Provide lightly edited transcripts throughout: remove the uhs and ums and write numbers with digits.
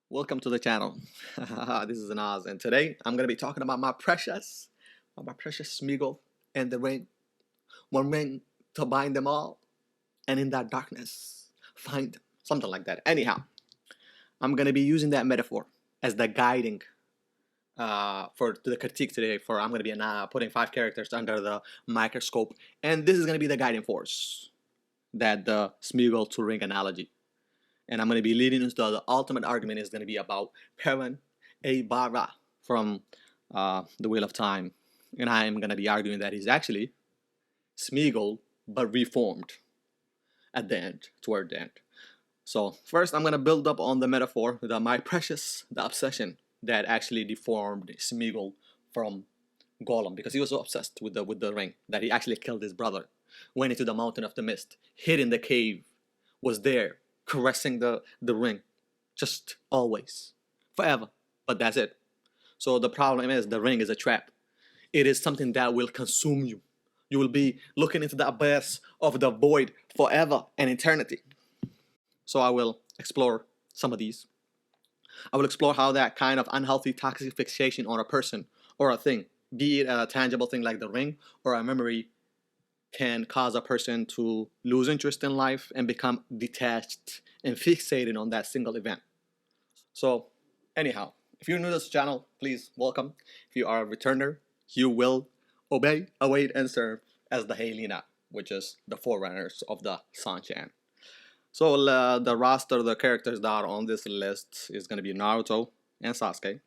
Welcome to the channel. This is Naz, and today I'm gonna be talking about my precious Smeagol and the ring. One ring to bind them all, and in that darkness, find them. Something like that. Anyhow, I'm gonna be using that metaphor as the guiding for the critique today. For I'm gonna be putting 5 characters under the microscope, and this is gonna be the guiding force that the Smeagol to ring analogy. And I'm going to be leading into the ultimate argument is going to be about Perrin Aybara from The Wheel of Time. And I'm going to be arguing that he's actually Smeagol, but reformed at the end, toward the end. So first I'm going to build up on the metaphor, the obsession that actually deformed Smeagol from Gollum, because he was so obsessed with the ring that he actually killed his brother, went into the mountain of the mist, hid in the cave, was there caressing the ring, just always, forever. But that's it. So the problem is the ring is a trap. It is something that will consume you. You will be looking into the abyss of the void forever and eternity. So I will explore some of these. I will explore how that kind of unhealthy toxic fixation on a person or a thing, be it a tangible thing like the ring or a memory, can cause a person to lose interest in life and become detached and fixated on that single event. So, anyhow, if you're new to this channel, please welcome. If you are a returner, you will obey, await, and serve as the Helena, which is the forerunners of the Sanchan. So, the roster of the characters that are on this list is going to be Naruto and Sasuke,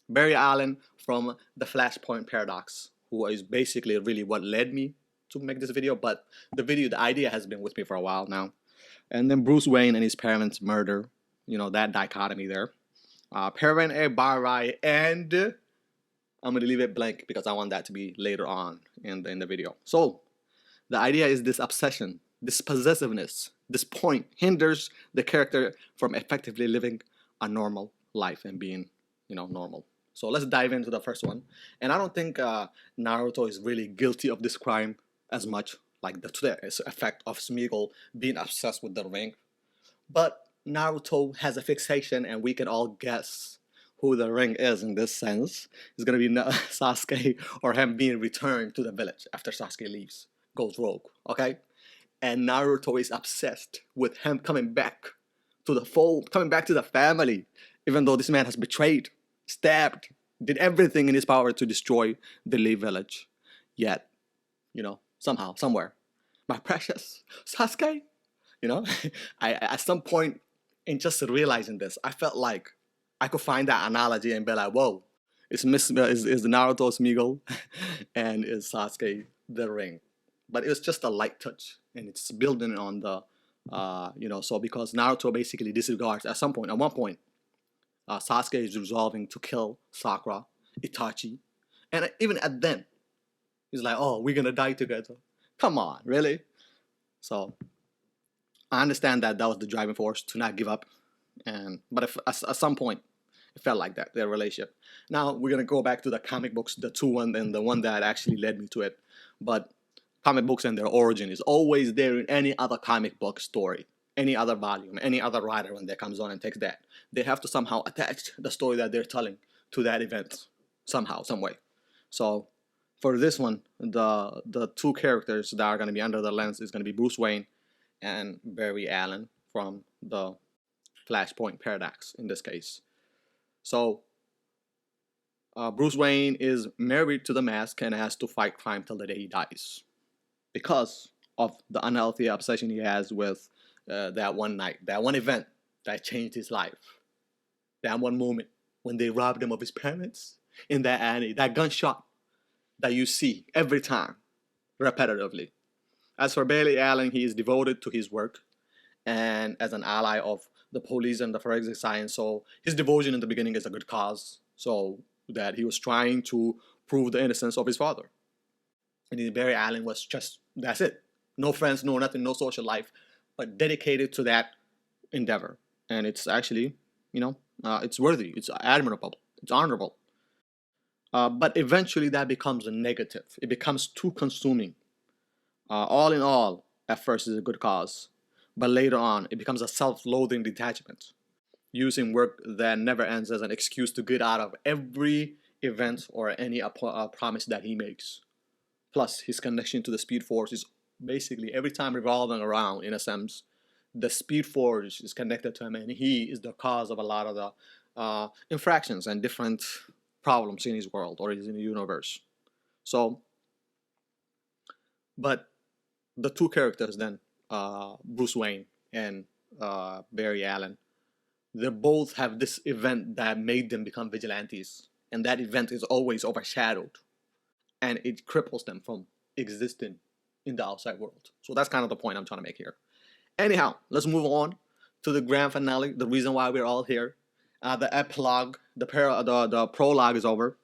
Barry Allen from the Flashpoint Paradox, who is basically really what led me to make this video, but the idea has been with me for a while now. And then Bruce Wayne and his parents' murder, that dichotomy there. Perrin Aybara, and I'm going to leave it blank because I want that to be later on in the video. So the idea is this obsession, this possessiveness, this point hinders the character from effectively living a normal life and being, normal. So let's dive into the first one. And I don't think Naruto is really guilty of this crime as much, like the effect of Smeagol being obsessed with the ring. But Naruto has a fixation, and we can all guess who the ring is in this sense. It's going to be Sasuke, or him being returned to the village after Sasuke leaves, goes rogue, okay? And Naruto is obsessed with him coming back to the fold, coming back to the family, even though this man has betrayed, stabbed, did everything in his power to destroy the Lee village. Yet, somehow, somewhere, my precious Sasuke, I at some point in just realizing this, I felt like I could find that analogy and be like, whoa, is Naruto Smeagol and is Sasuke the ring? But it was just a light touch, and it's building on the, so because Naruto basically disregards at one point, Sasuke is resolving to kill Sakura, Itachi, and even at then, he's like, oh, we're gonna die together. Come on, really? So I understand that was the driving force to not give up, but if, at some point it felt like that, their relationship. Now we're gonna go back to the comic books, the one and the one that actually led me to it. But comic books and their origin is always there in any other comic book story, any other volume, any other writer when they comes on and takes that. They have to somehow attach the story that they're telling to that event somehow, some way. So for this one, the 2 characters that are going to be under the lens is going to be Bruce Wayne and Barry Allen from the Flashpoint Paradox in this case. So Bruce Wayne is married to the Mask and has to fight crime till the day he dies because of the unhealthy obsession he has with that one night, that one event that changed his life, that one moment when they robbed him of his parents in that alley, that gunshot that you see every time, repetitively. As for Barry Allen, he is devoted to his work and as an ally of the police and the forensic science. So his devotion in the beginning is a good cause, so that he was trying to prove the innocence of his father. And Barry Allen was just, that's it. No friends, no nothing, no social life, but dedicated to that endeavor. And it's actually, it's worthy, it's admirable, it's honorable. But eventually that becomes a negative. It becomes too consuming. All in all, at first is a good cause, but later on it becomes a self-loathing detachment. using work that never ends as an excuse to get out of every event or any promise that he makes. Plus, his connection to the Speed Force is basically every time revolving around, in a sense. The Speed Force is connected to him, and he is the cause of a lot of the infractions and different problems in his world or in the universe. So, but the two characters then, Bruce Wayne and Barry Allen, they both have this event that made them become vigilantes, and that event is always overshadowed, and it cripples them from existing in the outside world. So that's kind of the point I'm trying to make here. Anyhow, let's move on to the grand finale, the reason why we're all here. The epilogue, the prologue is over.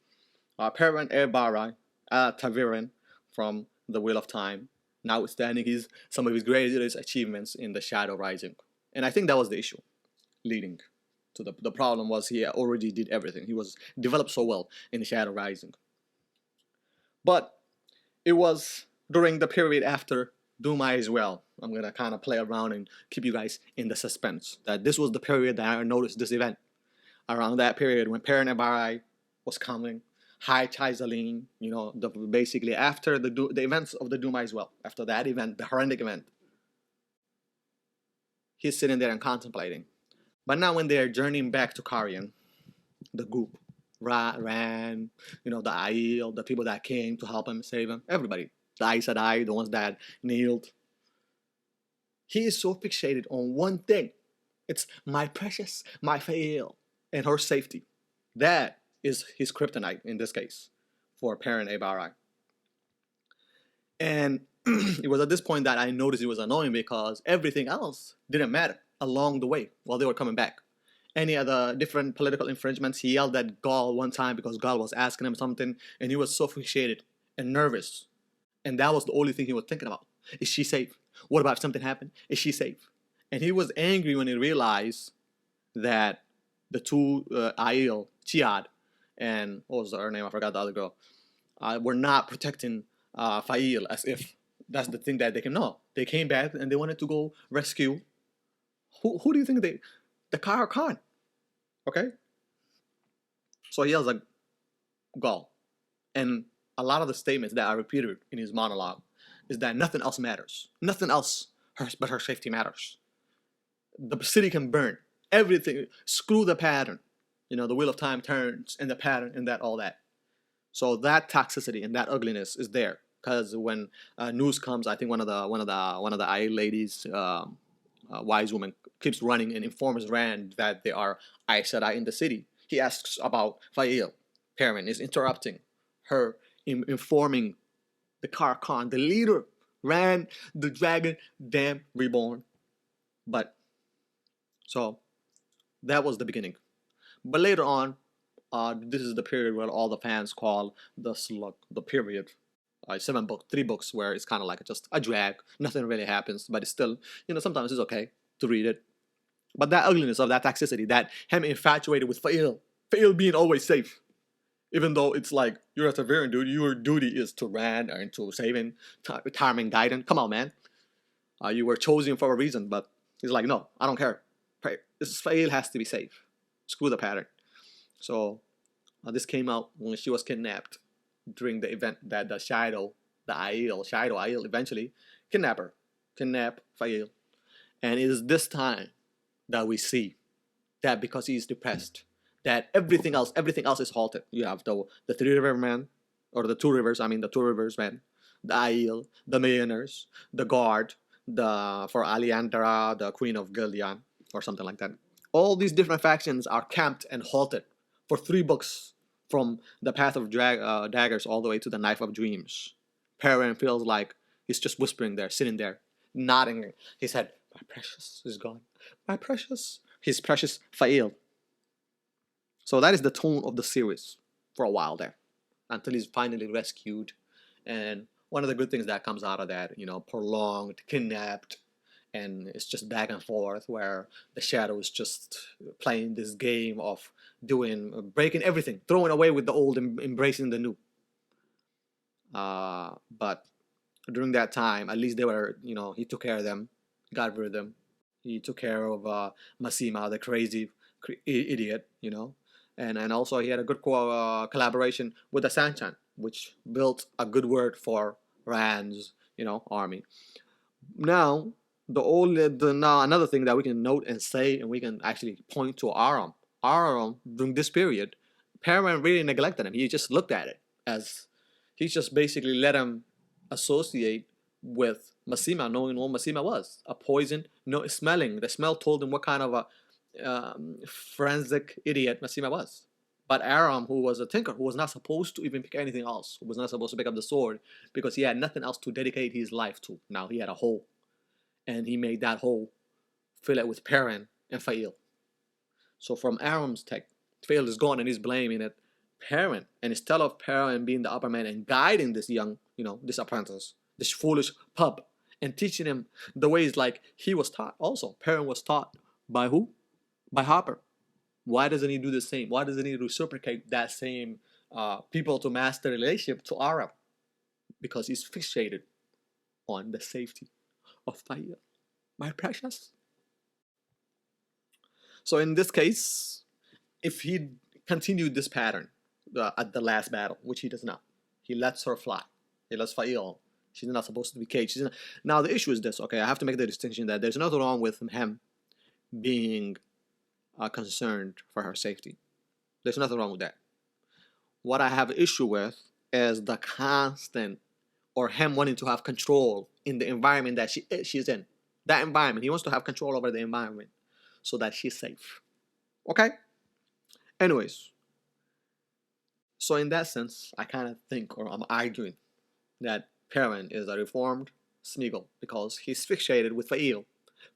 Perrin Aybara, Taviran from the Wheel of Time, notwithstanding some of his greatest achievements in the Shadow Rising. And I think that was the issue leading to the problem was he already did everything. He was developed so well in the Shadow Rising. But it was during the period after Doom as well. I'm going to kind of play around and keep you guys in the suspense. That this was the period that I noticed this event. Around that period when Perrin Aybara was coming, High Chisaline, basically after the events of the Doom as well. After that event, the horrific event. He's sitting there and contemplating. But now when they're journeying back to Carrion, the group ran, the Aiel, the people that came to help him, save him, everybody. The Aes Sedai, the ones that kneeled. He is so fixated on one thing. It's my precious, my Fael, and her safety. That is his kryptonite in this case for Perrin Aybara. And it was at this point that I noticed it was annoying because everything else didn't matter along the way while they were coming back. Any other different political infringements, he yelled at Gaul one time because Gaul was asking him something and he was so fixated and nervous. And that was the only thing he was thinking about. Is she safe? What about if something happened? Is she safe? And he was angry when he realized that the two Aiel, Chiad, and what was her name? I forgot the other girl. Were not protecting Fael as if that's the thing that they can know. They came back and they wanted to go rescue. Who do you think the Kara Khan? Okay? So he yells like Gaul. And a lot of the statements that are repeated in his monologue is that nothing else matters. Nothing else but her safety matters. The city can burn. Everything. Screw the pattern. The Wheel of Time turns and the pattern and all that. So that toxicity and that ugliness is there. Because when news comes, I think one of the Aiel ladies, wise woman, keeps running and informs Rand that there are Aes Sedai in the city. He asks about Fael. Perrin is interrupting her, informing the Kara Khan, the leader, Rand, the dragon, damn reborn. But so that was the beginning. But later on, this is the period where all the fans call the slug, the period. 3 books where it's kind of like just a drag. Nothing really happens, but it's still, sometimes it's okay to read it. But that ugliness of that toxicity, that him infatuated with Fael being always safe. Even though it's like, you're a Taviran dude, your duty is to Rand and to saving, retirement guidance. Come on, man. You were chosen for a reason, but he's like, no, I don't care. Fael has to be safe. Screw the pattern. So this came out when she was kidnapped during the event that the Shadow Aiel eventually kidnap Fael. And it is this time that we see that because he is depressed, that everything else is halted. You have the 3 river men, or the 2 rivers, the 2 rivers men, the Aiel, the millionaires, the guard, for Aliandra, the Queen of Gillian, or something like that. All these different factions are camped and halted for 3 books, from the Path of Daggers all the way to the Knife of Dreams. Perrin feels like he's just whispering there, sitting there, nodding his head. My precious is gone. My precious. His precious Fael. So that is the tone of the series for a while there, until he's finally rescued. And one of the good things that comes out of that, prolonged, kidnapped, and it's just back and forth where the Shadow is just playing this game of breaking everything, throwing away with the old and embracing the new. But during that time, at least they were, he took care of them, got rid of them. He took care of Masima, the crazy idiot, and also he had a good collaboration with the Sanchan, which built a good word for Rand's, army. Now, now another thing that we can note and say, and we can actually point to Aram. Aram during this period, Perrin really neglected him. He just looked at it as he just basically let him associate with Masima, knowing what Masima was, a poison. No, smelling the smell told him what kind of a forensic idiot Masima was. But Aram, who was a tinker, who was not supposed to even pick anything else, who was not supposed to pick up the sword because he had nothing else to dedicate his life to. Now he had a hole, and he made that hole fill it with Perrin and Fail. So from Aram's tech, Fail is gone, and he's blaming it Perrin. And instead of Perrin being the upper man and guiding this young, this apprentice, this foolish pup, and teaching him the ways like he was taught. Also, Perrin was taught by who? By Hopper. Why doesn't he do the same? Why doesn't he reciprocate that same people to master relationship to Aram? Because he's fixated on the safety of Fail, my precious. So in this case, if he continued this pattern at the last battle, which he does not, he lets her fly. He lets Fail. She's not supposed to be caged. Now the issue is this. Okay, I have to make the distinction that there's nothing wrong with him being concerned for her safety. There's nothing wrong with that. What I have an issue with is the constant, or him wanting to have control in the environment that she's in. That environment, he wants to have control over the environment so that she's safe. Okay? Anyways, so in that sense, I kind of think, or I'm arguing, that Perrin is a reformed Smeagol because he's fixated with Fail,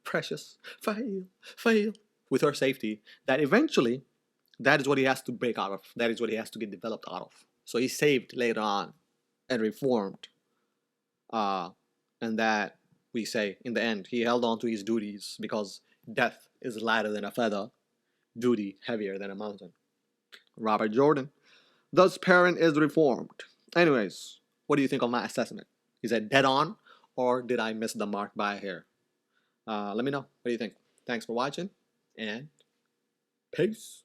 precious Fail, with her safety, that eventually, that is what he has to break out of. That is what he has to get developed out of. So he's saved later on and reformed. And that, we say, in the end, he held on to his duties because death is lighter than a feather, duty heavier than a mountain. Robert Jordan. Thus, Perrin is reformed. Anyways, what do you think of my assessment? Is it dead on, or did I miss the mark by a hair? Let me know. What do you think? Thanks for watching, and peace.